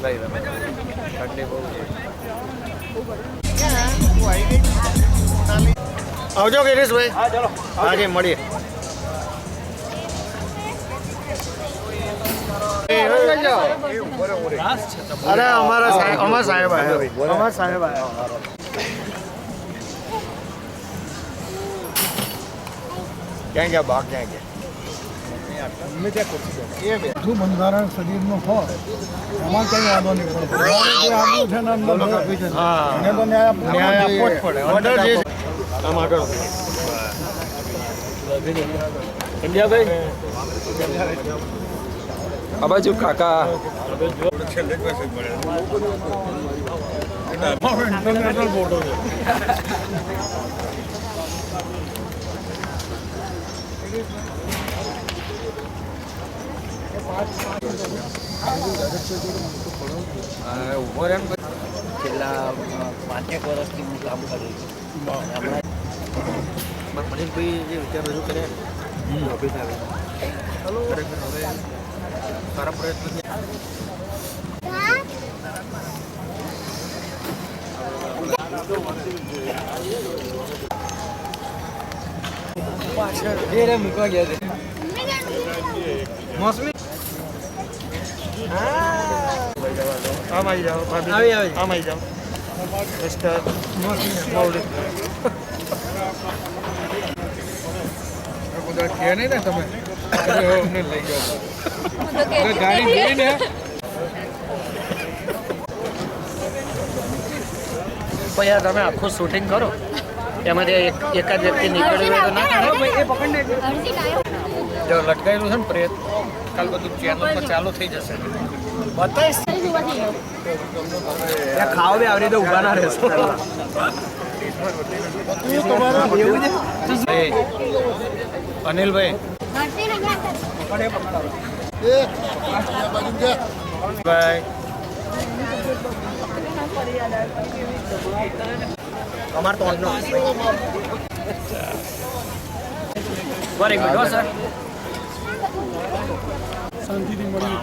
ભાઈ તમે ઠંડી બહુ છે. આવજો ગિરીશભાઈ. હા ચલો હાજી મળીએ. અરે અમારા સાહેબ અમારા સાહેબ ક્યાં ગયા બાગ ક્યાં ગયા બધું બંધારણ શરીરનું હોય એમાં કંઈ વાંધો નહીં પડે. આપણું છે ને અંદર એને તો ન્યાય આપવો જ પડે. અંદર જે આમ આગળ સંધ્યાભાઈ આ બાજુ કાકા ઇન્ટરનેશનલ ફોટો છે. ઉભો રહે ને છેલ્લા 5 વર્ષથી હું કામ કરું છું. મનીષભાઈ જે વિચાર રજૂ કર્યા અભિષેક ખરેખર હવે સારા પ્રયત્ન મૂકવા ગયા છે મોસમી. આમ આવી જાઓ આમ આવી જાઓ મિસ્ટર મૌલિક. બધા કહે નહીં ને તમે અમને લઈ ગયો ગાડી જોઈ ને પણ યાર તમે આખું શૂટિંગ કરો એમાંથી એકાદ વ્યક્તિ નીકળ્યું હોય તો ના કરે. જો લટકાયેલું છે ને પ્રેત કાલ બધું ચેનલ પર ચાલુ થઈ જશે. બતાવીશ ખાવા બી આવરી તો ઊભા ના રહેશો. અનિલભાઈ ભાઈ અમારે તો ઓનનો વેરી ગુડ સર. શાંતિથી મળી